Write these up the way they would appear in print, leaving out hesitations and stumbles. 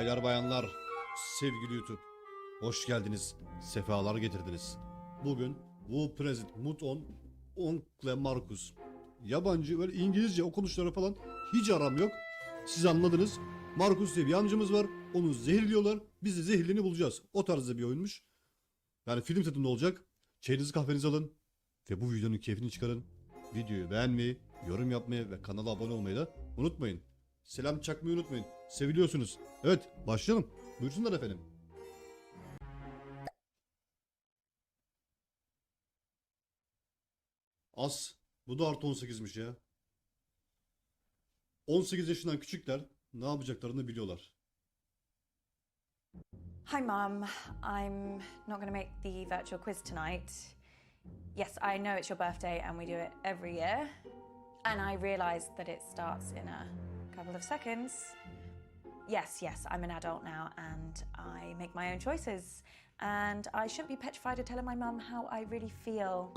baylar bayanlar, sevgili YouTube, hoş geldiniz, sefalar getirdiniz. Bugün Wo Present Mut on Oncle Marcus. Yabancı böyle İngilizce okunuşları falan hiç aram yok. Siz anladınız. Marcus diye bir amcamız var. Onu zehirliyorlar. Biz de zehirlerini bulacağız. O tarzda bir oyunmuş. Yani film tadında olacak. Çayınızı kahvenizi alın. Ve bu videonun keyfini çıkarın. Videoyu beğenmeyi, yorum yapmayı ve kanala abone olmayı da unutmayın. Selam çakmayı unutmayın. Seviliyorsunuz. Evet, başlayalım. Buyursunlar efendim. As. Bu da artı 18'miş ya. 18 yaşından küçükler ne yapacaklarını biliyorlar. Hi, Mum. I'm not going to make the virtual quiz tonight. Yes, I know it's your birthday and we do it every year. And I realise that it starts in a couple of seconds. Yes, I'm an adult now and I make my own choices. And I shouldn't be petrified of telling my mum how I really feel.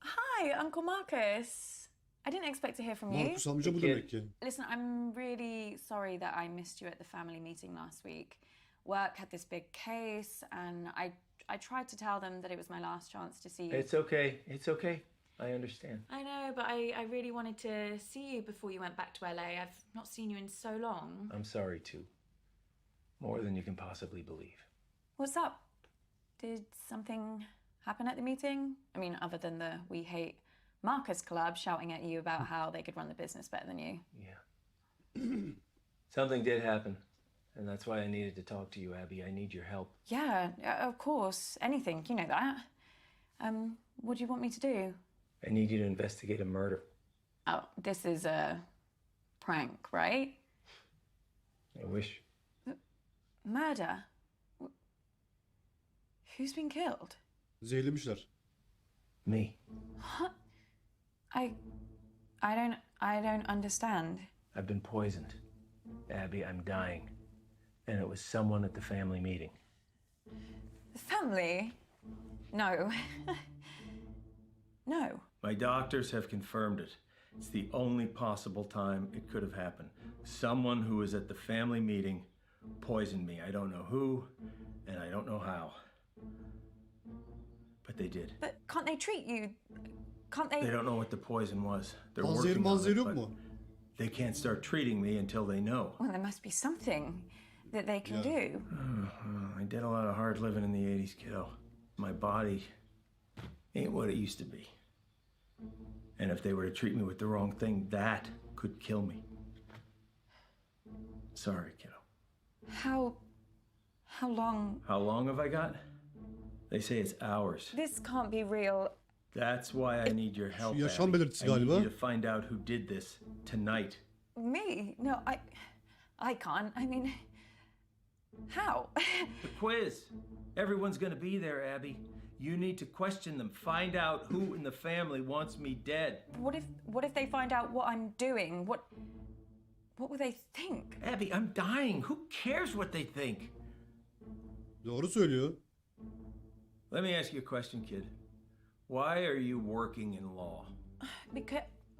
Hi, Uncle Marcus. I didn't expect to hear from you. Marcus amca bu demek ki. Listen, I'm really sorry that I missed you at the family meeting last week. Work had this big case, and I tried to tell them that it was my last chance to see you. It's okay. It's okay. I understand. I know, but I really wanted to see you before you went back to LA. I've not seen you in so long. I'm sorry too. More than you can possibly believe. What's up? Did something happen at the meeting? I mean, other than the We Hate Marcus Club shouting at you about how they could run the business better than you. Yeah. Something did happen. And that's why I needed to talk to you, Abby. I need your help. Yeah, of course. Anything, you know that. What do you want me to do? I need you to investigate a murder. Oh, this is a prank, right? I wish. Murder? Who's been killed? Zehirlemişler. Me. What? I don't understand. I've been poisoned. Abby, I'm dying. And it was someone at the family meeting. The family? No. No. My doctors have confirmed it. It's the only possible time it could have happened. Someone who was at the family meeting poisoned me. I don't know who, and I don't know how. But they did. But can't they treat you? Can't they? They don't know what the poison was. They're Panzehir working on manzehir it, yok but mu? they can't start treating me until they know. Well, there must be something that they can do. I did a lot of hard living in the 80s, kiddo. My body ain't what it used to be. And if they were to treat me with the wrong thing, that could kill me. Sorry, kiddo. How long? How long have I got? They say it's hours. This can't be real. That's why I need your help. Şu yaşam Abby. belirtisi I need galiba. you to find out who did this tonight. Me? No, I can't. I mean, how? The quiz. Everyone's gonna be there, Abby. You need to question them. Find out who in the family wants me dead. What if they find out what I'm doing? What will they think? Abby, I'm dying. Who cares what they think? Doğru söylüyor. Let me ask you a question, kid. Why are you working in law?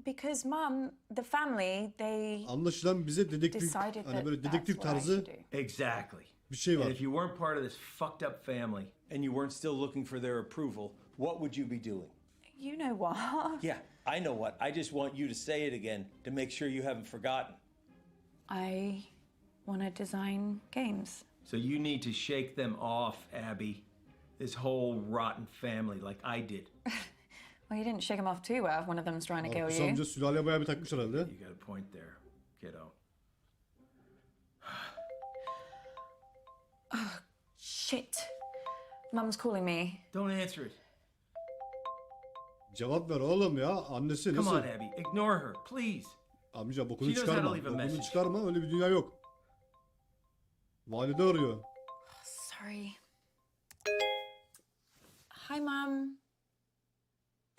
Because Mum, the family, they Anlaşılan bize dedektif, decided hani that böyle that's dedektif what I tarzı should do. Exactly. bir şey And var. if you weren't part of this fucked up family and you weren't still looking for their approval, what would you be doing? You know what? Yeah, I know what. I just want you to say it again to make sure you haven't forgotten. I want to design games. So you need to shake them off, Abby. This whole rotten family like I did. Well, you didn't shake them off too well if one of them's trying to kill Marcus you. amca sülaleye bayağı bir takmış herhalde. You got a point there, kiddo. Shit. Mum's calling me. Don't answer it. Cevap ver oğlum ya. Annesi Come nasıl? on, Abby. Ignore her, please. Amca bokunu She knows how to çıkarma. leave a Bokunu message. çıkarma. Öyle bir dünya yok. Valide arıyor. Sorry. Hi, Mum.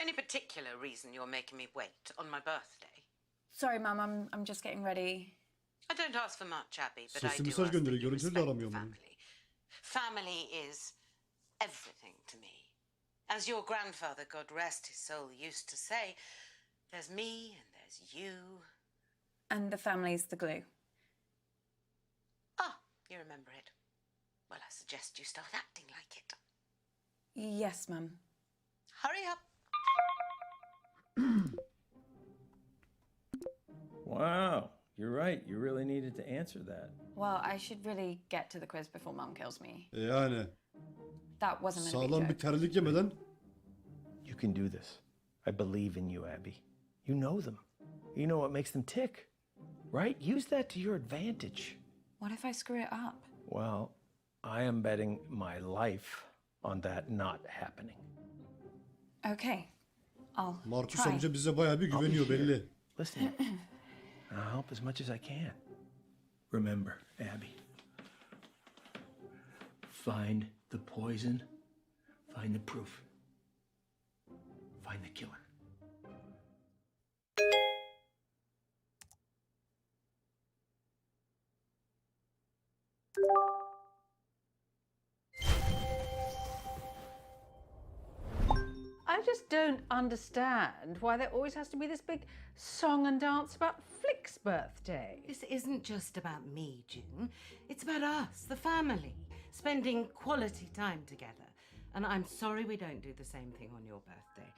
Any particular reason you're making me wait on my birthday? Sorry, Mum. I'm just getting ready. I don't ask for much, Abby, but I Sesli do mesaj ask that gönderiyor. you Görüntülü de respect the aramıyorum bunu. family. Family is everything to me. As your grandfather, God rest his soul, used to say, there's me and there's you. And the family's the glue. Ah, you remember it. Well, I suggest you start acting like it. Yes, Mum. Hurry up. Wow, you're right. You really needed to answer that. Well, I should really get to the quiz before Mum kills me. Yani That wasn't a big sağlam bir joke. terlik yemeden You can do this. I believe in you, Abby. You know them. You know what makes them tick, right? Use that to your advantage. What if I screw it up? Well, I am betting my life on that not happening. Okay, I'll Markus try. amca bize bayağı bir I'll be güveniyor here. belli. Listen, I'll help as much as I can. Remember, Abby, find the poison, find the proof, find the killer. I just don't understand why there always has to be this big song and dance about Flick's birthday. This isn't just about me, June. It's about us, the family, spending quality time together. And I'm sorry we don't do the same thing on your birthday.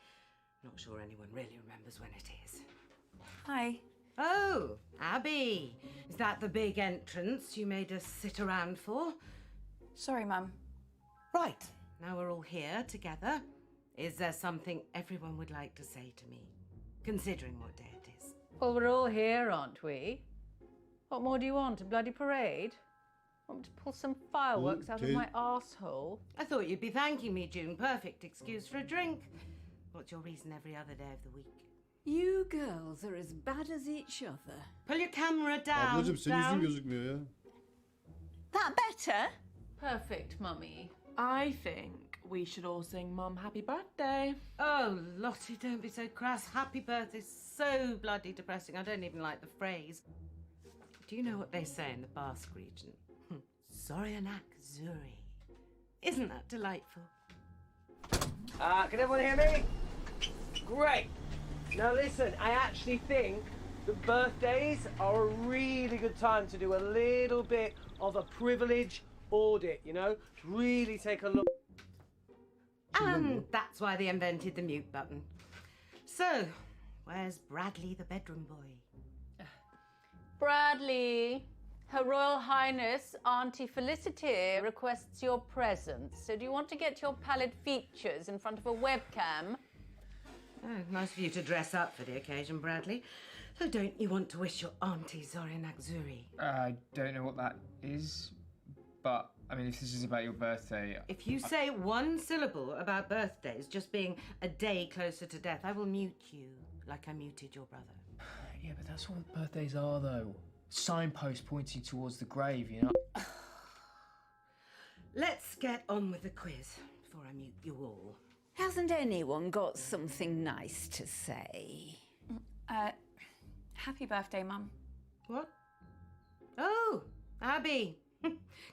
Not sure anyone really remembers when it is. Hi. Oh, Abby. Is that the big entrance you made us sit around for? Sorry, Mum. Right, now we're all here together. Is there something everyone would like to say to me, considering what day it is? Well, we're all here, aren't we? What more do you want? A bloody parade? Want me to pull some fireworks out of Okay. my arsehole? I thought you'd be thanking me, June. Perfect excuse for a drink. What's your reason every other day of the week? You girls are as bad as each other. Pull your camera down. Ablacığım senin yüzün down. gözükmüyor ya. That better? Perfect, Mummy. I think we should all sing Mum happy birthday. Oh, Lottie, don't be so crass. Happy birthday's so bloody depressing. I don't even like the phrase. Do you know what they say in the Basque region? Zoryanak Zuri. Isn't that delightful? Can everyone hear me? Great. Now listen, I actually think that birthdays are a really good time to do a little bit of a privilege audit, you know? Really take a look. And that's why they invented the mute button. So, where's Bradley the bedroom boy? Bradley, Her Royal Highness Auntie Felicity requests your presence. So do you want to get your pallid features in front of a webcam? Oh, nice of you to dress up for the occasion, Bradley. So don't you want to wish your auntie Zoryanak Zuri? I don't know what that is, but I mean, if this is about your birthday, If you say one syllable about birthdays just being a day closer to death, I will mute you like I muted your brother. yeah, but that's what birthdays are, though. Signposts pointing towards the grave, you know. Let's get on with the quiz before I mute you all. Hasn't anyone got something nice to say? Happy birthday, Mum. What? Oh, Abby.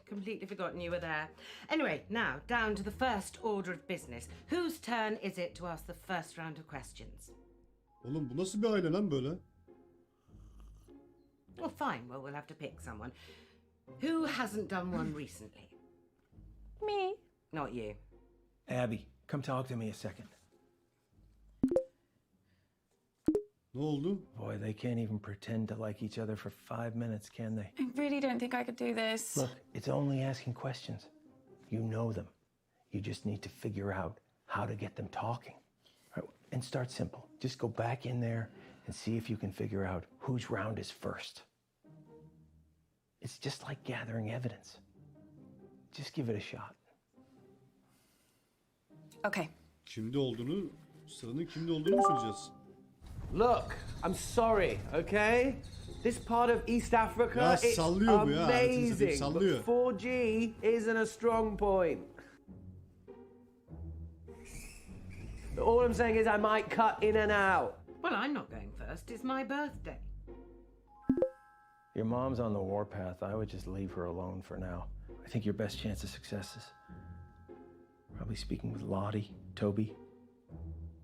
Completely forgotten you were there. Anyway, now down to the first order of business. Whose turn is it to ask the first round of questions? Oğlum bu nasıl bir aile lan böyle? Well, fine. Well, we'll have to pick someone. Who hasn't done one recently? Me? Not you. Abby, come talk to me a second. Ne oldu? Boy, they can't even pretend to like each other for 5 minutes, can they? I really don't think I could do this. Look, it's only asking questions. You know them. You just need to figure out how to get them talking. All right, and start simple. Just go back in there and see if you can figure out whose round is first. It's just like gathering evidence. Just give it a shot. Okay. Kimde olduğunu, sıranın kimde olduğunu mu söyleyeceğiz? Look, I'm sorry, okay? This part of East Africa, Ya it's sallıyor bu ya, anasını satayım, amazing, sallıyor. but 4G isn't a strong point. All I'm saying is I might cut in and out. Well, I'm not going first. It's my birthday. Your mom's on the warpath. I would just leave her alone for now. I think your best chance of success is probably speaking with Lottie, Toby.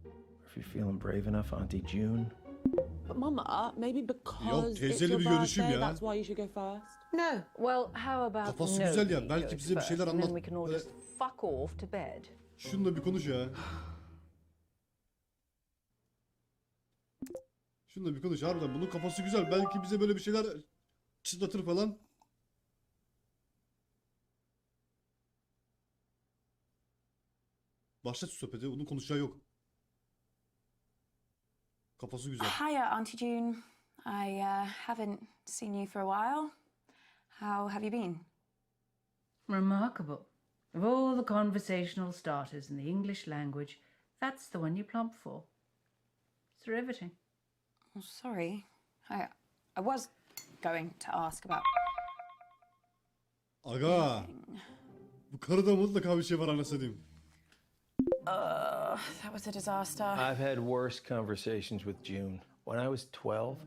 Or if you're feeling brave enough, Auntie June. But Mama, maybe Yok, because it's teyzeyle your bir görüşüm birthday, ya. that's why you should go first. No. Well, how about Kafası no güzel ya, you belki go bize bir first, şeyler and then anlat- we can all böyle- just fuck off to bed. Şununla bir konuş ya. Şununla bir konuş harbiden. Bunun kafası güzel. Belki bize böyle bir şeyler çıtlatır falan. Başlat şu sohbeti. Onun konuşacağı yok. Kafası güzel. Hiya, Auntie June. I haven't seen you for a while. How have you been? Remarkable. Of all the conversational starters in the English language, that's the one you plump for. It's riveting. Oh, sorry. I was going to ask about... Aga. Bu karıda mutlaka bir şey var anasını diyeyim. That was a disaster. I've had worse conversations with June. When I was 12,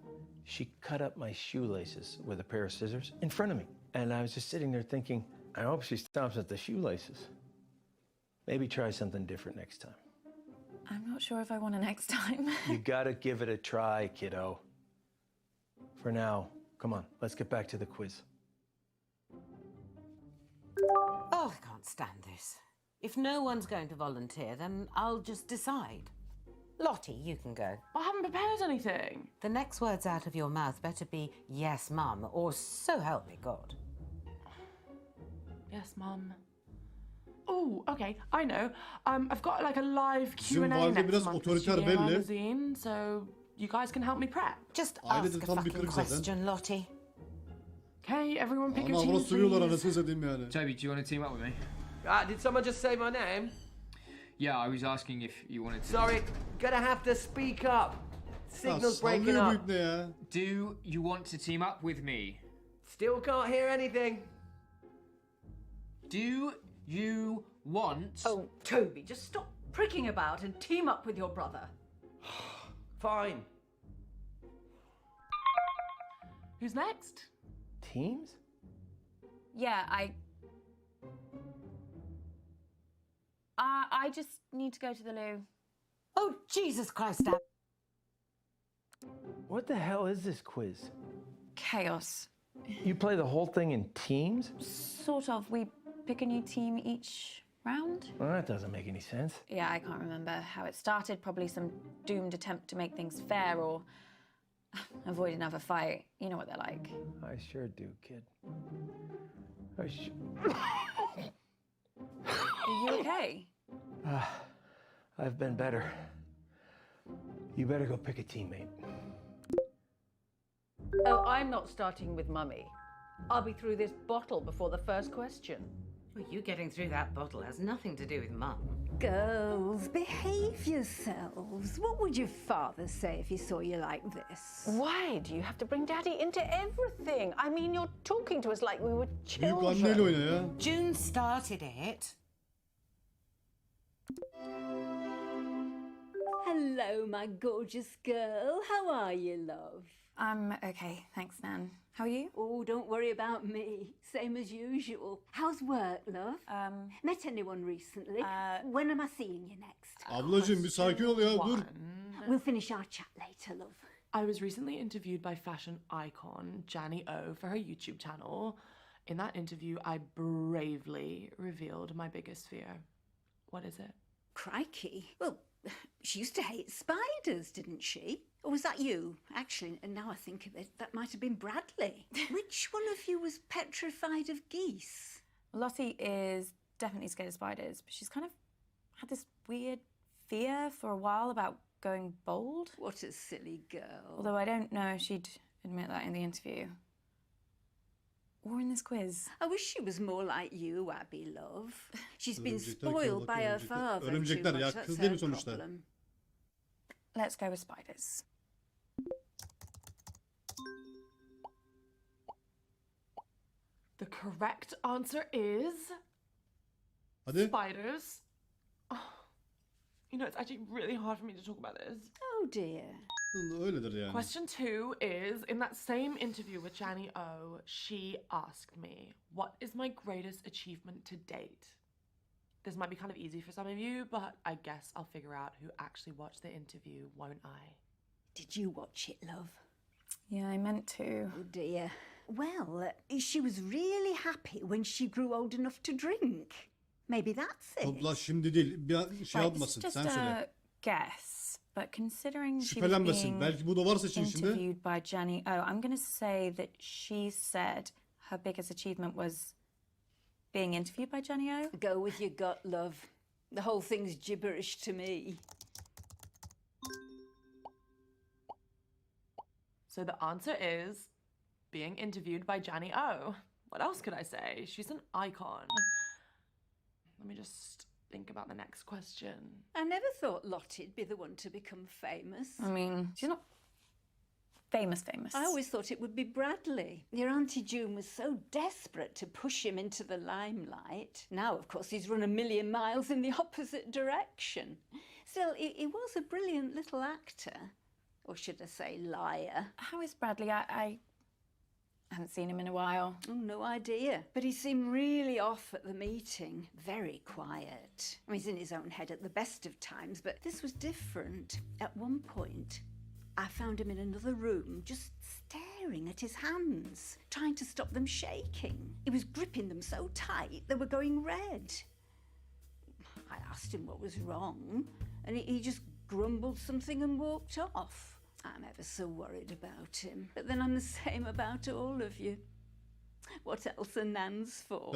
she cut up my shoelaces with a pair of scissors in front of me. And I was just sitting there thinking, I hope she stops at the shoelaces. Maybe try something different next time. I'm not sure if I want to next time. You gotta give it a try, kiddo. For now, come on, let's get back to the quiz. Oh, I can't stand this. If no one's going to volunteer, then I'll just decide. Lottie, you can go. I haven't prepared anything. The next words out of your mouth better be yes, Mum, or so help me God. Yes, Mum. Oh, okay, I know. I've got like a live Bizim Q&A valide next biraz month for otoriter Studio belli. Magazine, so you guys can help me prep. Just Ailede ask a tam bir fucking kırık zaten. question, Lottie. Okay, everyone pick Ama a team, bana sövüyorlar please. anasını satayım yani. Toby, do you want to team up with me? Did someone just say my name? Yeah, I was asking if you wanted to. Sorry, gonna have to speak up. Ya Signal's breaking sallıyor bu up. ipne ya. Do you want to team up with me? Still can't hear anything. Do you want... Oh, Toby, just stop pricking about and team up with your brother. Fine. Who's next? Teams? Yeah, I just need to go to the loo. Oh, Jesus Christ, Dad. What the hell is this quiz? Chaos. You play the whole thing in teams? Sort of. We pick a new team each round. Well, that doesn't make any sense. Yeah, I can't remember how it started. Probably some doomed attempt to make things fair or avoid another fight. You know what they're like. I sure do, kid. Are you okay? I've been better. You better go pick a teammate. Oh, I'm not starting with Mummy. I'll be through this bottle before the first question. Well, you getting through that bottle has nothing to do with Mum. Girls, behave yourselves. What would your father say if he saw you like this? Why do you have to bring Daddy into everything? I mean, you're talking to us like we were Büyük anneyle children. oyna ya. June started it. Hello, my gorgeous girl. How are you, love? I'm okay, thanks, Nan. How are you? Oh, don't worry about me. Same as usual. How's work, love? Met anyone recently? When am I seeing you next? Ablacığım bir sakin ol ya dur. We'll finish our chat later, love. I was recently interviewed by fashion icon Janny O for her YouTube channel. In that interview, I bravely revealed my biggest fear. What is it? Crikey. Well, she used to hate spiders, didn't she? Or was that you? Actually, and now I think of it, that might have been Bradley. Which one of you was petrified of geese? Lottie is definitely scared of spiders, but she's kind of had this weird fear for a while about going bold. What a silly girl. Although I don't know if she'd admit that in the interview. Or in this quiz. I wish she was more like you, Abby, love. She's been Örümcekler spoiled by her örümcekler. father too Örümcekler ya, much. That's kız değil mi her sonuçta? problem. Let's go with spiders. The correct answer is Hadi. spiders. Oh, you know, it's actually really hard for me to talk about this. Oh dear. Öyledir yani. Question 2 is, in that same interview with Jenny O, she asked me, what is my greatest achievement to date? This might be kind of easy for some of you, but I guess I'll figure out who actually watched the interview, won't I? Did you watch it, love? Yeah, I meant to. Oh dear. Well, she was really happy when she grew old enough to drink. Maybe that's it. Abla şimdi değil. Bir şey Right, yapmasın. this is Sen just söyle. a guess, but considering she was Şüphelenmesin. being Belki bu da varsa için içinde. interviewed by Jenny O, I'm going to say that she said her biggest achievement was being interviewed by Jenny O. Go with your gut, love. The whole thing's gibberish to me. So the answer is being interviewed by Jenny O. What else could I say? She's an icon. Let me just think about the next question. I never thought Lottie'd be the one to become famous. I mean, she's not famous. I always thought it would be Bradley. Your Auntie June was so desperate to push him into the limelight. Now, of course, he's run a million miles in the opposite direction. Still, he was a brilliant little actor. Or should I say liar? How is Bradley? I haven't seen him in a while. Oh, no idea. But he seemed really off at the meeting. Very quiet. I mean, he's in his own head at the best of times, but this was different. At one point, I found him in another room, just staring at his hands, trying to stop them shaking. He was gripping them so tight they were going red. I asked him what was wrong, and he just grumbled something and walked off. I'm ever so worried about him. But then I'm the same about all of you. What else are nans for?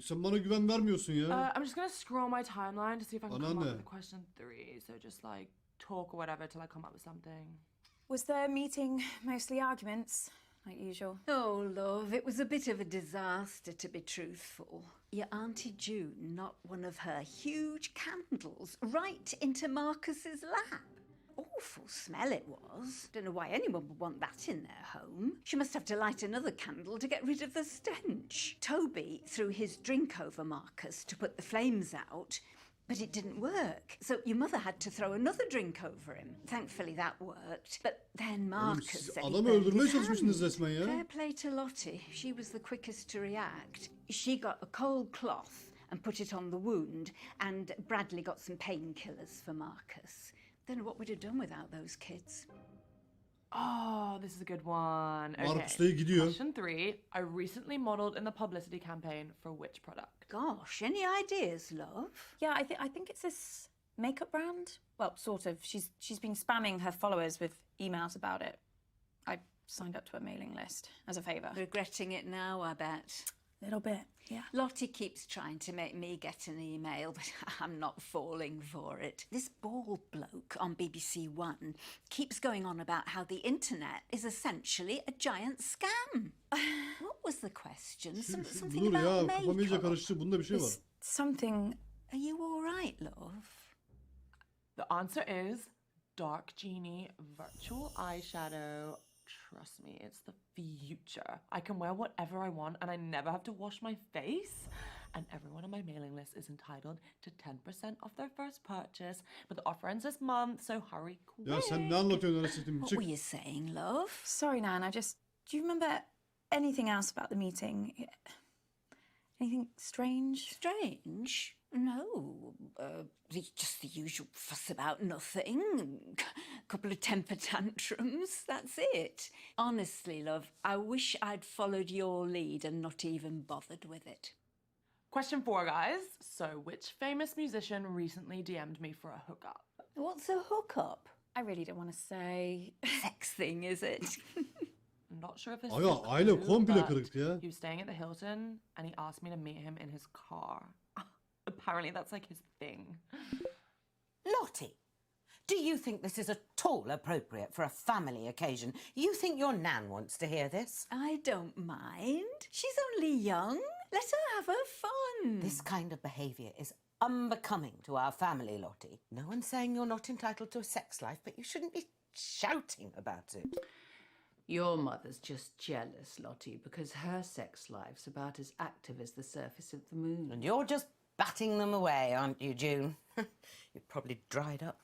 Sen bana güven vermiyorsun ya. I'm just gonna scroll my timeline to see if I can come up Anneanne. with question 3. So just like talk or whatever till I come up with something. Was the meeting mostly arguments, like usual? Oh, love, it was a bit of a disaster, to be truthful. Your Auntie June knocked one of her huge candles right into Marcus's lap. Awful smell it was. Don't know why anyone would want that in their home. She must have to light another candle to get rid of the stench. Toby threw his drink over Marcus to put the flames out, but it didn't work. So your mother had to throw another drink over him. Thankfully that worked. But then Marcus siz said he adamı burned öldürmeye his çalışmışsınız hand. resmen ya. Fair play to Lottie. She was the quickest to react. She got a cold cloth and put it on the wound, and Bradley got some painkillers for Marcus. Don't know what we'd have done without those kids. Oh, this is a good one. Marcus Okay. da gidiyor. Question 3. I recently modeled in the publicity campaign for which product? Gosh, any ideas, love? Yeah, I think it's this makeup brand. Well, sort of. She's been spamming her followers with emails about it. I signed up to a mailing list as a favour. Regretting it now, I bet. A little bit, yeah. Lottie keeps trying to make me get an email, but I'm not falling for it. This bald bloke on BBC One keeps going on about how the internet is essentially a giant scam. What was the question? Something Dur ya, about kafam iyice makeup. karıştı. Bunda bir şey var. Something. Are you all right, love? The answer is Dark Genie Virtual Eyeshadow. Trust me, it's the future. I can wear whatever I want and I never have to wash my face. And everyone on my mailing list is entitled to 10% off their first purchase. But the offer ends this month, so hurry quick. Ya sen ne anlatıyorsun öyle sistemi? What Çık. were you saying, love? Sorry, Nan. Do you remember anything else about the meeting? Anything strange? Strange? No. Just the usual fuss about nothing. Couple of temper tantrums. That's it. Honestly, love, I wish I'd followed your lead and not even bothered with it. Question 4, guys. So, which famous musician recently DM'd me for a hookup? What's a hookup? I really don't want to say. Sex thing, is it? I'm not sure if this Aga, is aile true, komple but kırıktı ya. he was staying at the Hilton and he asked me to meet him in his car. Apparently that's like his thing. Lottie, do you think this is at all appropriate for a family occasion? You think your Nan wants to hear this? I don't mind. She's only young. Let her have her fun. This kind of behaviour is unbecoming to our family, Lottie. No one's saying you're not entitled to a sex life, but you shouldn't be shouting about it. Your mother's just jealous, Lottie, because her sex life's about as active as the surface of the moon. And you're just batting them away, aren't you, June? You've probably dried up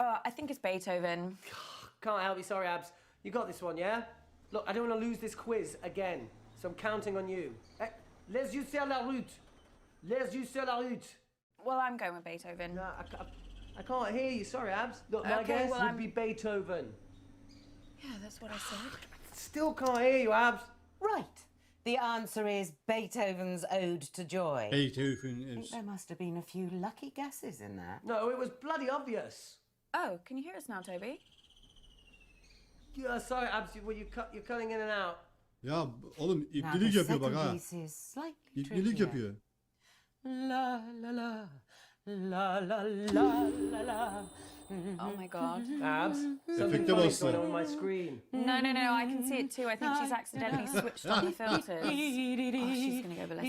I think it's Beethoven. Can't help you, sorry, Abs. You got this one, yeah? Look, I don't want to lose this quiz again, so I'm counting on you. Hey, les yeux sur la route. Les yeux sur la route. Well, I'm going with Beethoven. No, I can't hear you, sorry, Abs. Look, my Okay, guess well, would I'm- be Beethoven. Yeah, that's what I said. Still can't hear you, Abs. Right. The answer is Beethoven's Ode to Joy. Beethoven I think is... there must have been a few lucky guesses in there. No, it was bloody obvious. Oh, can you hear us now, Toby? Yeah, sorry, Abs, you're cutting in and out. Ya oğlum Now, iplilik the yapıyor bak second ha. piece is slightly İplilik trickier. yapıyor. La la la, la la la la la. Oh my god. Abs, something Efekte funny's bastı. going on my screen. No, I can see it too. I think she's accidentally switched on the filters. Oh, she's gonna go ballistic.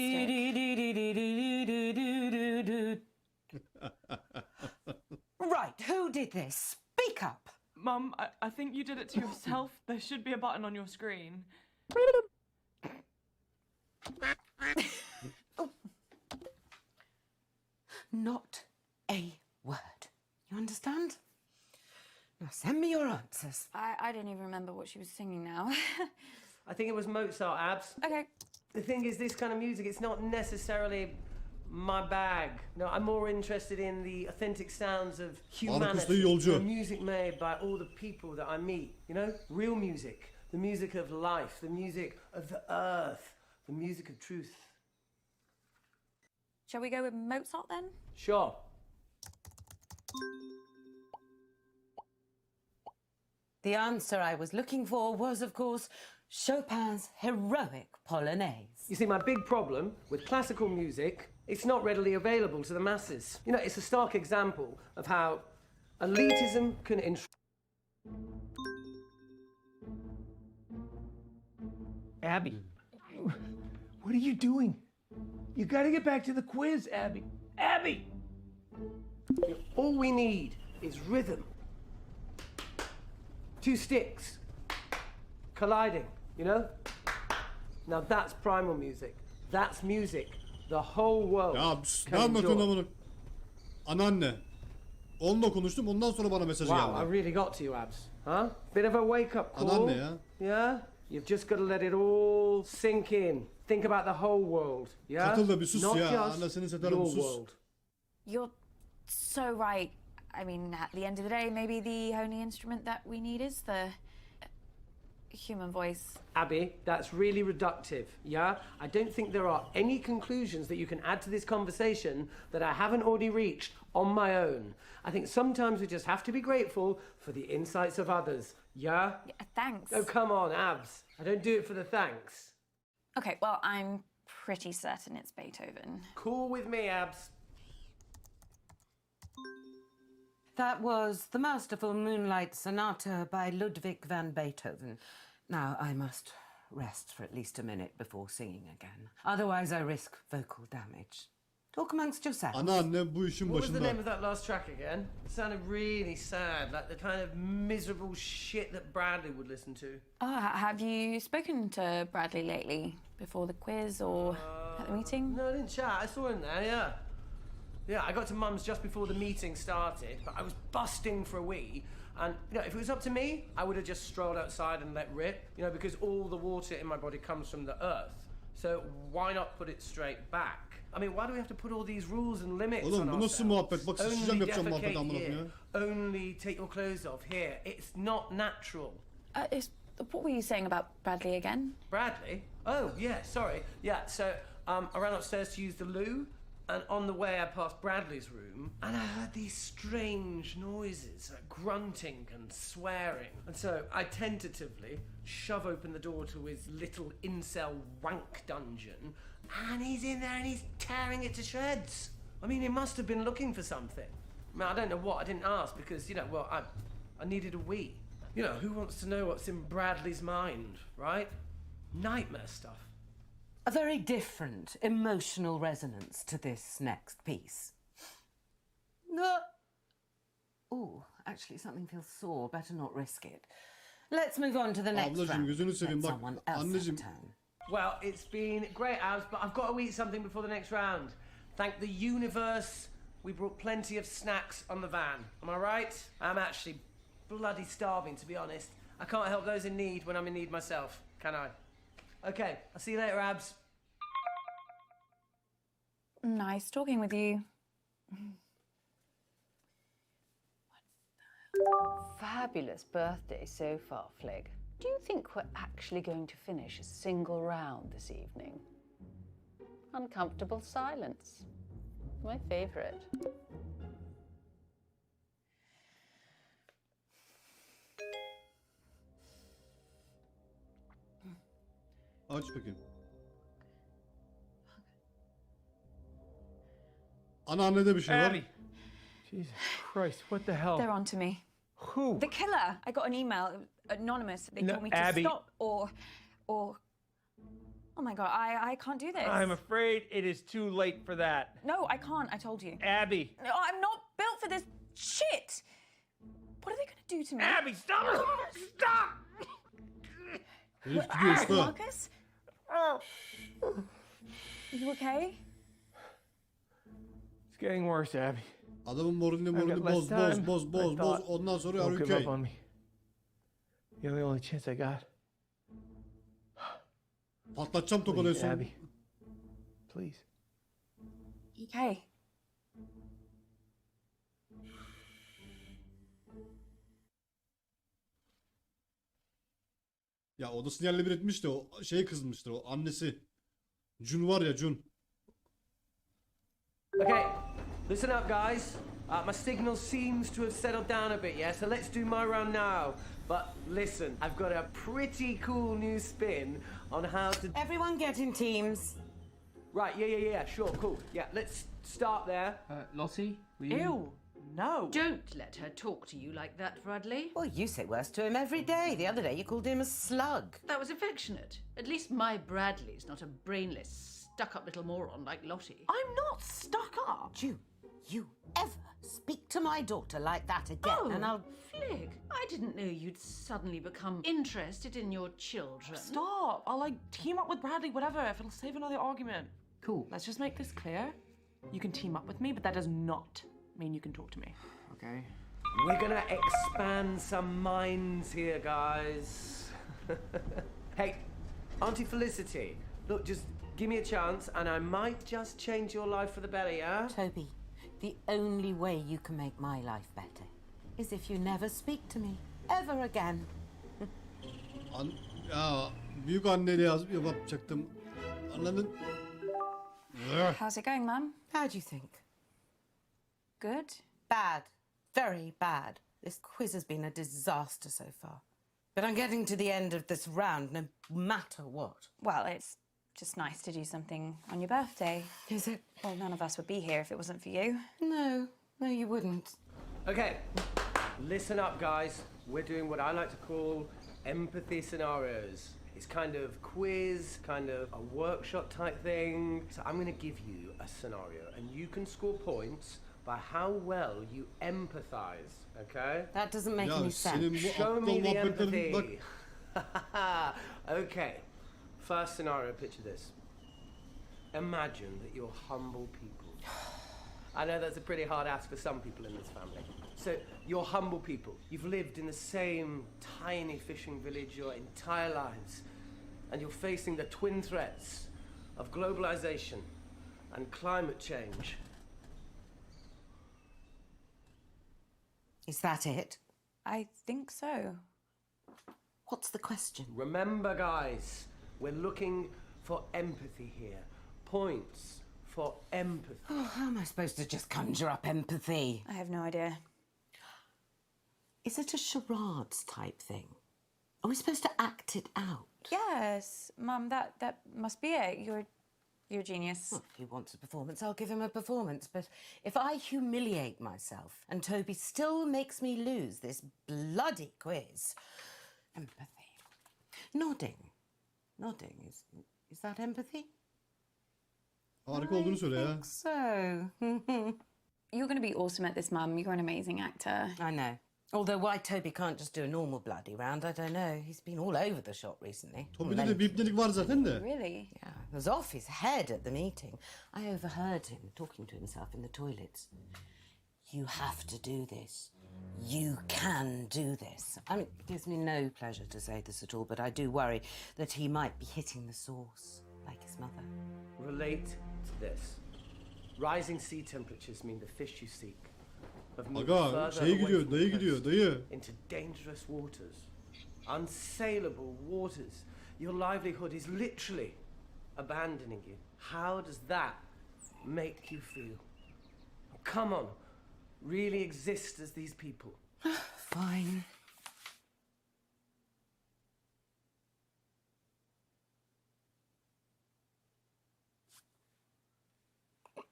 Right, who did this? Speak up. Mum, I think you did it to yourself. There should be a button on your screen. Not a word. You understand? Now send me your answers. I don't even remember what she was singing now. I think it was Mozart, Abs. Okay. The thing is, this kind of music, it's not necessarily my bag. No, I'm more interested in the authentic sounds of humanity. yolcu. The music made by all the people that I meet, you know? Real music. The music of life. The music of the earth. The music of truth. Shall we go with Mozart then? Sure. The answer I was looking for was, of course, Chopin's heroic Polonaise. You see, my big problem with classical music, it's not readily available to the masses. You know, it's a stark example of how elitism can Abby, what are you doing? You gotta get back to the quiz, Abby. Abby! All we need is rhythm. Two sticks colliding, you know? Now that's primal music. That's music the whole world Ya ne can anlatıyorsun enjoy. amına? Anneanne. Onunla konuştum ondan sonra bana mesajı Wow, I geldi. really got to you, Abs. Huh? Bit of a wake-up call. Anneanne ya. Yeah? You've just got to let it all sink in. Think about the whole world, yeah? Katıl da bir sus Not ya. just Anasını satarım, your sus. world. You're so right. I mean, at the end of the day, maybe the only instrument that we need is the human voice. Abby, that's really reductive, yeah? I don't think there are any conclusions that you can add to this conversation that I haven't already reached on my own. I think sometimes we just have to be grateful for the insights of others, yeah? Yeah, thanks. Oh, come on, Abs. I don't do it for the thanks. Okay, well, I'm pretty certain it's Beethoven. Cool with me, Abs. That was the masterful Moonlight Sonata by Ludwig van Beethoven. Now I must rest for at least a minute before singing again. Otherwise I risk vocal damage. Talk amongst yourselves. Anneanne bu işin What was the name başında. of that last track again? It sounded really sad, like the kind of miserable shit that Bradley would listen to. Oh, have you spoken to Bradley lately? Before the quiz or at the meeting? No, I didn't chat. I saw him there, yeah. Yeah, I got to Mum's just before the meeting started, but I was busting for a wee. And, you know, if it was up to me, I would have just strolled outside and let rip, you know, because all the water in my body comes from the earth. So why not put it straight back? I mean, why do we have to put all these rules and limits Oğlum, on bu ourselves? nasıl muhabbet? Bak, sıçacağım, Only yapacağım muhabbeti defecate amına here. koyayım Only take your clothes off here. It's not natural. What were you saying about Bradley again? Bradley? Oh, yeah, sorry. Yeah, so I ran upstairs to use the loo, and on the way I passed Bradley's room, and I heard these strange noises, like grunting and swearing. And so I tentatively shove open the door to his little incel wank dungeon, and he's in there and he's tearing it to shreds. I mean, he must have been looking for something. I mean, I don't know what, I didn't ask because, you know, well, I needed a wee. You know, who wants to know what's in Bradley's mind, right? Nightmare stuff. A very different emotional resonance to this next piece. Ooh, actually something feels sore. Better not risk it. Let's move on to the next Ablacığım, round. gözünü seveyim, Let bak, someone else have a anneciğim. turn. Well, it's been great, Abs, but I've got to eat something before the next round. Thank the universe, we brought plenty of snacks on the van. Am I right? I'm actually bloody starving, to be honest. I can't help those in need when I'm in need myself, can I? Okay, I'll see you later, Abs. Nice talking with you. Fabulous birthday so far, Flig. Do you think we're actually going to finish a single round this evening? Uncomfortable silence. My favourite. Aç bakayım. Anneannede bir şey var. Abby! Jesus Christ, what the hell? They're on to me. Who? The killer. I got an email, anonymous. They No, told me to Abby. stop or. Oh my god, I can't do this. I'm afraid it is too late for that. No, I can't. I told you. Abby! No, I'm not built for this shit. What are they going to do to me? Abby, stop! Stop! Herif gidiyor usta. Marcus? Are you okay? It's getting worse, Abby. Adamın moralini I've got boz less boz time. boz I boz boz. thought. Ondan sonra Don't give okay. up on me. You're the only chance I got. Patlatacağım tokalı en Please, son. Abby. Please. Okay. Ya odasını yerle bir etmiş de o şeye kızmıştır o annesi. Jun var ya Jun. Okay, listen up, guys. My signal seems to have settled down a bit, yeah? So let's do my round now. But listen, I've got a pretty cool new spin on how to... Everyone get in teams. Right, yeah, sure, cool. Yeah, let's start there. Lottie, will you? Ew, no. Don't let her talk to you like that, Bradley. Well, you say worse to him every day. The other day you called him a slug. That was affectionate. At least my Bradley's not a brainless, stuck-up little moron like Lottie. I'm not stuck up. You ever speak to my daughter like that again, and I'll... Flig, I didn't know you'd suddenly become interested in your children. Stop. I'll like team up with Bradley, whatever, if it'll save another argument. Cool. Let's just make this clear. You can team up with me, but that does not mean you can talk to me. Okay. We're gonna expand some minds here, guys. Hey, Auntie Felicity, look, just give me a chance and I might just change your life for the better, yeah? Toby, the only way you can make my life better is if you never speak to me ever again. Ya büyük anneyle yapacaktım. Anladın? How's it going, Mum? How do you think? Good? Bad. Very bad. This quiz has been a disaster so far. But I'm getting to the end of this round no matter what. Well, it's just nice to do something on your birthday. Is it? Well, none of us would be here if it wasn't for you. No, you wouldn't. Okay, listen up, guys. We're doing what I like to call empathy scenarios. It's kind of quiz, kind of a workshop type thing. So I'm going to give you a scenario and you can score points by how well you empathize, okay? That doesn't make Ya any senin sense. bu Show me aptal the muhabbetlerin bak. empathy. Okay, first scenario, picture this. Imagine that you're humble people. I know that's a pretty hard ask for some people in this family. So, you're humble people. You've lived in the same tiny fishing village your entire lives. And you're facing the twin threats of globalization and climate change. Is that it? I think so. What's the question? Remember, guys, we're looking for empathy here. Points for empathy. Oh, how am I supposed to just conjure up empathy? I have no idea. Is it a charades type thing? Are we supposed to act it out? Yes, Mum, that must be it. You're a genius. Well, if he wants a performance, I'll give him a performance. But if I humiliate myself and Toby still makes me lose this bloody quiz, empathy. Nodding. Is that empathy? Harika olduğunu söyle ya. So. You're going to be awesome at this, Mum. You're an amazing actor. I know. Although why Toby can't just do a normal bloody round, I don't know. He's been all over the shop recently. Toby'de de bir ipnelik var zaten de. Really? Yeah, he was off his head at the meeting. I overheard him talking to himself in the toilets. You have to do this. You can do this. I mean, it gives me no pleasure to say this at all, but I do worry that he might be hitting the source, like his mother. Relate to this. Rising sea temperatures mean the fish you seek have moved Aga further şey away gidiyor, from the dayı coast gidiyor, dayı. into dangerous waters, unsaleable waters. Your livelihood is literally abandoning you. How does that make you feel? Come on, really exist as these people. Fine.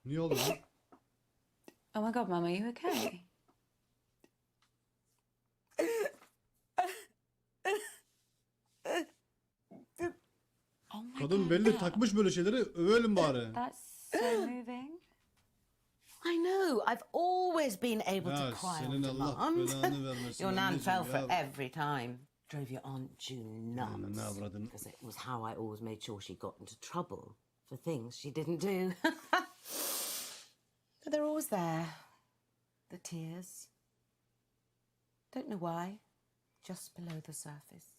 Niye ağlıyorsun? Oh my God, Mum, are you okay? Oh my Kadın God. belli takmış böyle şeyleri, övelim bari. That's so moving. I know. I've always been able Ya to cry senin after Allah Mum. belanı vermesin. Your nan anneciğim fell for ya. it every time. Drove your Aunt June Ananı nuts. avradını. Because it was how I always made sure she got into trouble for things she didn't do. But they're always there. The tears. Don't know why. Just below the surface.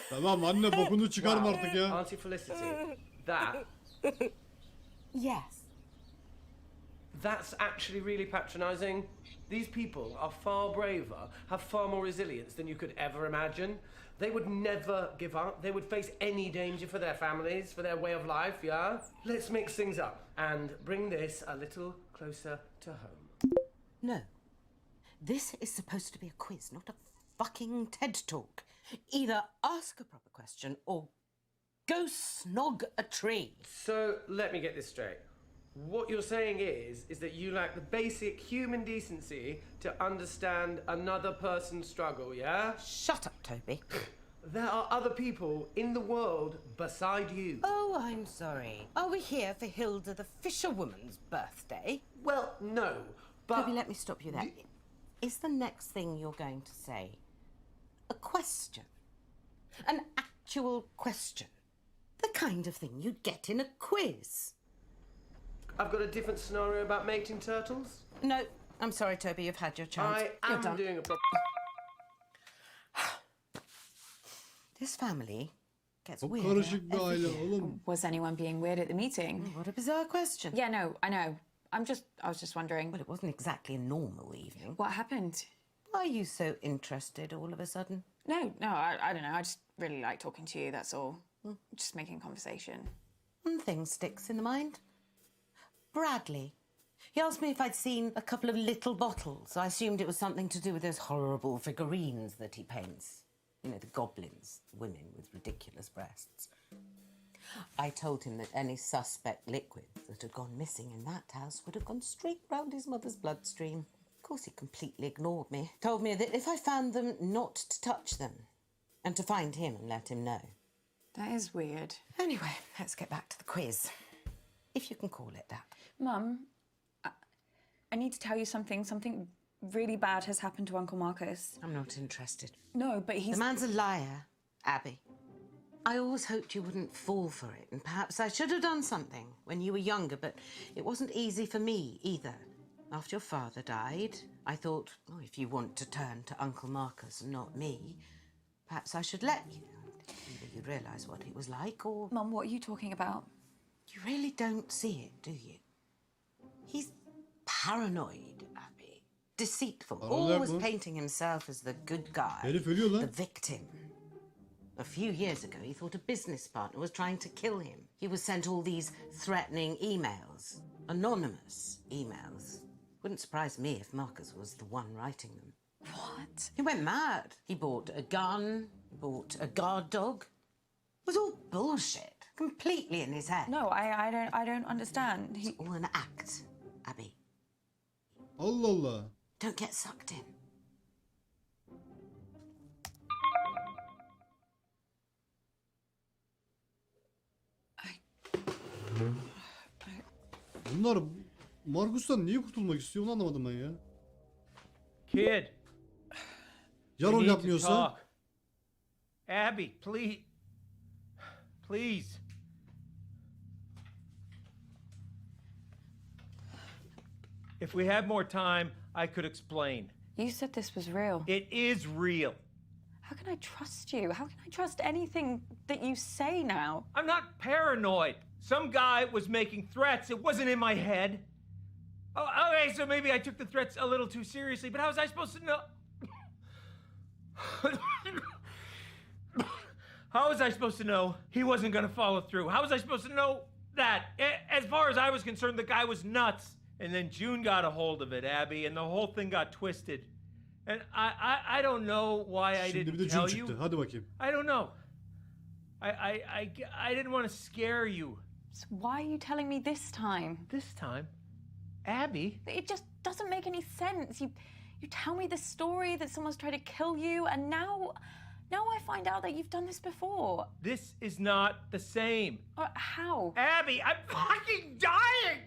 Tamam anne bokunu çıkarma artık ya. Auntie Felicity, that Yes. that's actually really patronising. These people are far braver, have far more resilience than you could ever imagine. They would never give up. They would face any danger for their families, for their way of life, yeah? Let's mix things up and bring this a little closer to home. No. This is supposed to be a quiz, not a fucking TED Talk. Either ask a proper question or go snog a tree. So let me get this straight. What you're saying is that you lack the basic human decency to understand another person's struggle, yeah? Shut up, Toby. There are other people in the world beside you. Oh, I'm sorry. Are we here for Hilda the fisherwoman's birthday? Well, no, but... Toby, let me stop you there. Is the next thing you're going to say a question? An actual question? The kind of thing you'd get in a quiz? I've got a different scenario about mating turtles. No, I'm sorry, Toby, you've had your chance. I You're am done. doing a proper... This family gets Çok weirder karışık bir every aile year. oğlum. Was anyone being weird at the meeting? What a bizarre question. Yeah, no, I know. I was just wondering. Well, it wasn't exactly a normal evening. What happened? Why are you so interested all of a sudden? No, I don't know. I just really like talking to you, that's all. Just making conversation. One thing sticks in the mind. Bradley. He asked me if I'd seen a couple of little bottles. I assumed it was something to do with those horrible figurines that he paints. You know, the goblins, women with ridiculous breasts. I told him that any suspect liquids that had gone missing in that house would have gone straight round his mother's bloodstream. Of course, he completely ignored me. Told me that if I found them, not to touch them. And to find him and let him know. That is weird. Anyway, let's get back to the quiz. If you can call it that. Mum, I need to tell you something. Something really bad has happened to Uncle Marcus. I'm not interested. No, but he's... The man's a liar, Abby. I always hoped you wouldn't fall for it, and perhaps I should have done something when you were younger, but it wasn't easy for me either. After your father died, I thought, oh, if you want to turn to Uncle Marcus and not me, perhaps I should let you. Either you realise what he was like, or... Mum, what are you talking about? You really don't see it, do you? He's paranoid, Abby. Deceitful. Paranoid Always mu? painting himself as the good guy. Herif ölüyor lan. The victim. A few years ago, he thought a business partner was trying to kill him. He was sent all these threatening emails. Anonymous emails. Wouldn't surprise me if Marcus was the one writing them. What? He went mad. He bought a gun, bought a guard dog. It was all bullshit. Completely in his head. No, I don't understand. It's all an act, Abby. Allah Allah. Don't get sucked in. Bunlar Marcus'tan niye kurtulmak istiyor onu anlamadım ben ya. Kid. Ya rol yapmıyorsa? Abby, please. Please. If we had more time, I could explain. You said this was real. It is real. How can I trust you? How can I trust anything that you say now? I'm not paranoid. Some guy was making threats. It wasn't in my head. Oh, okay, so maybe I took the threats a little too seriously, but how was I supposed to know? How was I supposed to know he wasn't going to follow through? How was I supposed to know that? As far as I was concerned, the guy was nuts. And then June got a hold of it, Abby, and the whole thing got twisted. And I don't know why I Şimdi bir de didn't June tell you. çıktı. Hadi bakayım. I don't know. I didn't want to scare you. So why are you telling me this time? This time, Abby. It just doesn't make any sense. You tell me this story that someone's tried to kill you, and now I find out that you've done this before. This is not the same. How? Abby, I'm fucking dying!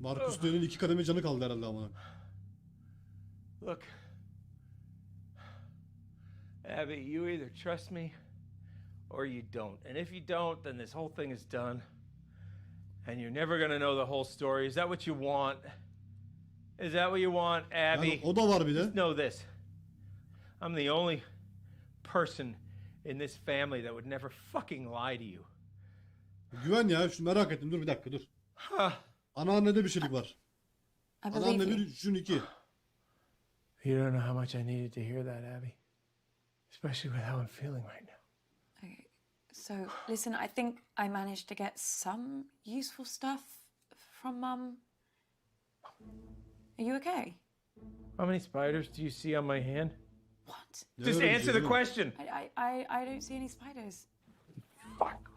Marcus dönün 2 kademe canı kaldı herhalde amına. Look, Abby, you either trust me or you don't. And if you don't, then this whole thing is done. And you're never gonna know the whole story. Is that what you want? Is that what you want, Abby? Yani o da var bir de. Just know this. I'm the only person in this family that would never fucking lie to you. Güven ya, şu merak ettim. Dur bir dakika dur. Anneannede bir şeylik var. Anneanne 1, June 2. You don't know how much I needed to hear that, Abby. Especially with how I'm feeling right now. Okay, so listen, I think I managed to get some useful stuff from Mum. Are you okay? How many spiders do you see on my hand? What? Just answer the question. I don't see any spiders. Fuck.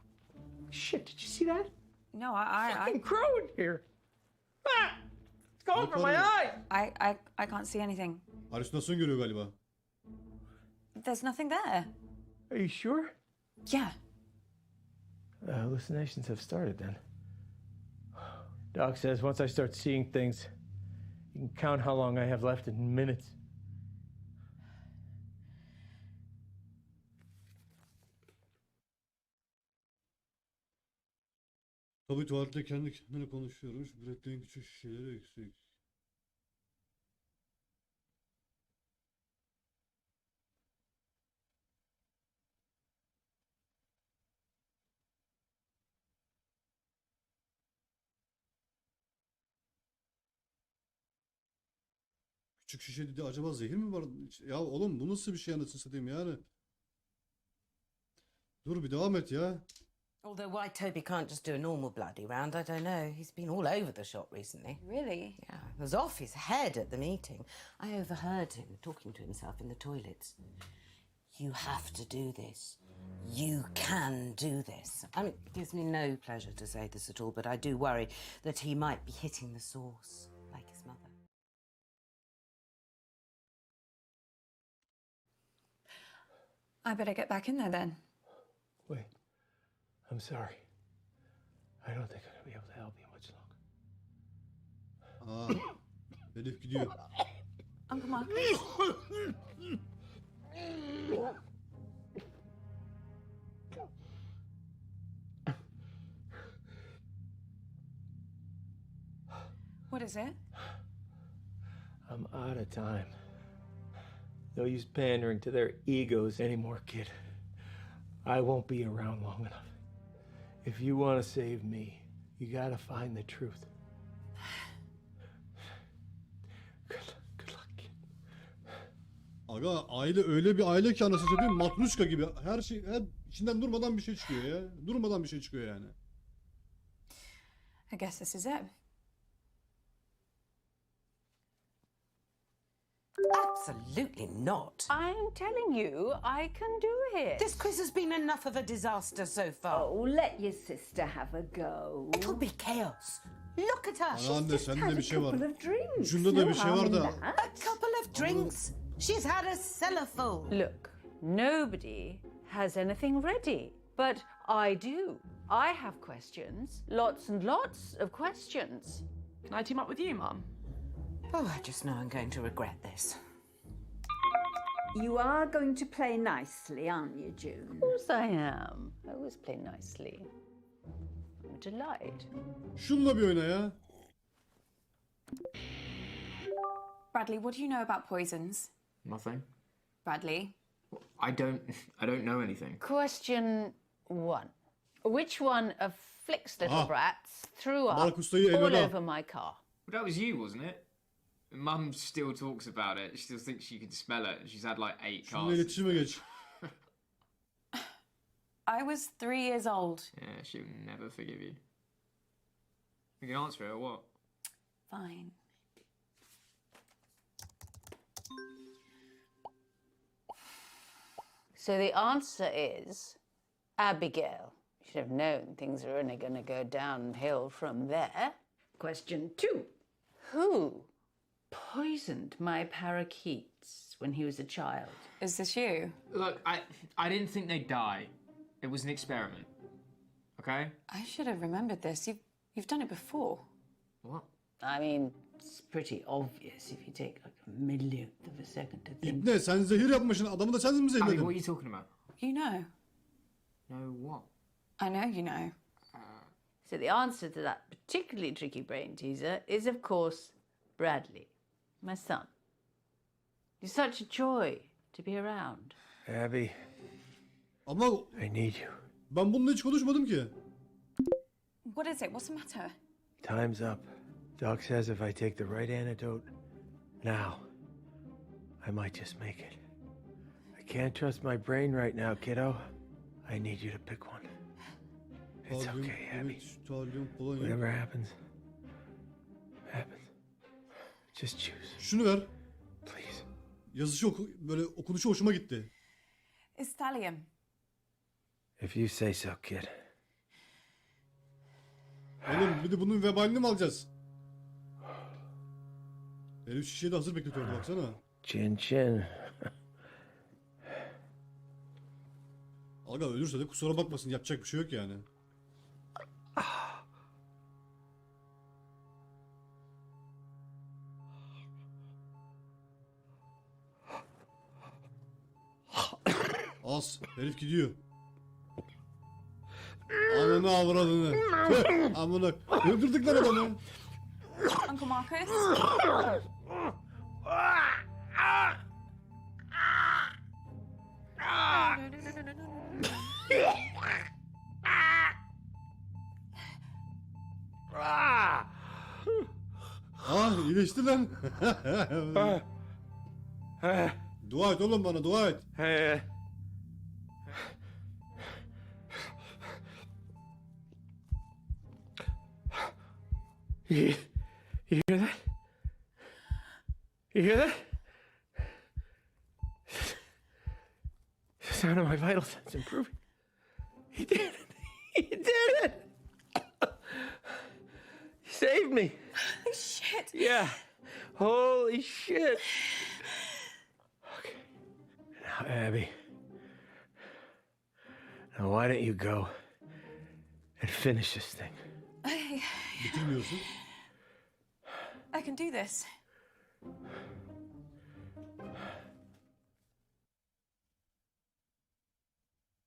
Shit, did you see that? No, I Fucking crow in here. Ah! It's going for my eye. I can't see anything. Halüsinasyon görüyor galiba. There's nothing there. Are you sure? Yeah. The hallucinations have started then. Doc says once I start seeing things, you can count how long I have left in minutes. Tabii tuvalette kendi kendine konuşuyormuş. Ürettiğin küçük şişeleri eksik. Küçük şişe dedi, acaba zehir mi var? Ya oğlum bu nasıl bir şey anasını satayım yani? Dur bir devam et ya. Although why Toby can't just do a normal bloody round, I don't know. He's been all over the shop recently. Really? Yeah, he was off his head at the meeting. I overheard him talking to himself in the toilets. You have to do this. You can do this. I mean, it gives me no pleasure to say this at all, but I do worry that he might be hitting the source, like his mother. I better get back in there then. Wait, I'm sorry. I don't think I'm gonna be able to help you much longer. Elif gidiyor. Uncle Mark. What is it? I'm out of time. No use pandering to their egos anymore, kid. I won't be around long enough. If you want to save me, you gotta find the truth. Good luck, kid. Aga aile öyle bir aile ki anasını satayım, matruşka gibi. Her şey içinden durmadan bir şey çıkıyor ya. Durmadan bir şey çıkıyor yani. I guess this is it. Absolutely not. I'm telling you, I can do it. This quiz has been enough of a disaster so far. Oh, let your sister have a go. It'll be chaos. Look at her. Anneanne sende bir şey var. Couple of drinks. Ucunda da bir şey var da. A couple of drinks. She's had a cellar full. Look, Nobody has anything ready, but I do. I have questions, lots and lots of questions. Can I team up with you, Mum? Oh, I just know I'm going to regret this. You are going to play nicely, aren't you, June? Of course I am. I always play nicely. I'm a delight. Şunla bir oyna ya. Bradley, what do you know about poisons? Nothing. Bradley? I don't know anything. Question 1. Which one of Flick's little Ah. brats threw up Markus'tayı all elveda. over my car? Well, that was you, wasn't it? Mum still talks about it. She still thinks she can smell it. She's had like 8 Şunla cars. iletişime geç. I was 3 years old. Yeah, she'll never forgive you. You can answer it or what? Fine. So the answer is Abigail. You should have known things are only going to go downhill from there. Question 2. Who? Poisoned my parakeets when he was a child. Is this you? Look, I didn't think they'd die. It was an experiment. Okay? I should have remembered this. You've done it before. What? I mean, it's pretty obvious if you take like a millionth of a second to think. İbne sen zehir yapmışsın. Adamı da sen mi Abby, what are zehirledin? you talking about? You know. No, what? I know you know. So the answer to that particularly tricky brain teaser is, of course, Bradley, my son. He's such a joy to be around. Abby, Ama I need you. ben bununla hiç konuşmadım ki. What is it? What's the matter? Time's up. Doc says if I take the right antidote now, I might just make it. I can't trust my brain right now, kiddo. I need you to pick one. It's Talyum, okay, Abby. evet, talyum, kolonya. Whatever happens, happens. Just choose, Şunu ver. please. Yazışı böyle okunuşu hoşuma gitti. It's thallium. If you say so, kid. Oğlum bir de bunun vebalini mi alacağız? Herif şişeyi de hazır bekletiyordu baksana. Chin chin. Aga ölürse de kusura bakmasın, yapacak bir şey yok yani. Az. Herif gidiyor. Ananı avradını. Tüh, amına. Öldürdükler adamı. Uncle Marcus? Ah iyileşti lan. Dua et oğlum bana, dua et. You hear that? You hear that? The sound of my vital signs improving. He did it. He did it. He saved me. Shit. Yeah. Holy shit. Okay. Now, Abby. Now, why don't you go and finish this thing? Bitirmiyorsun. I can do this.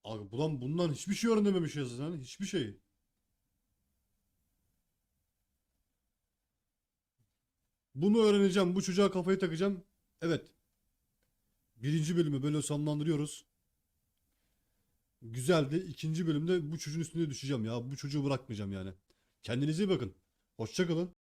Abi bundan hiçbir şey öğrenememişiz lan. Hiçbir şey. Bunu öğreneceğim. Bu çocuğa kafayı takacağım. Evet. 1. bölümü böyle sonlandırıyoruz. Güzeldi. 2. bölümde bu çocuğun üstüne düşeceğim ya. Bu çocuğu bırakmayacağım yani. Kendinize iyi bakın. Hoşça kalın.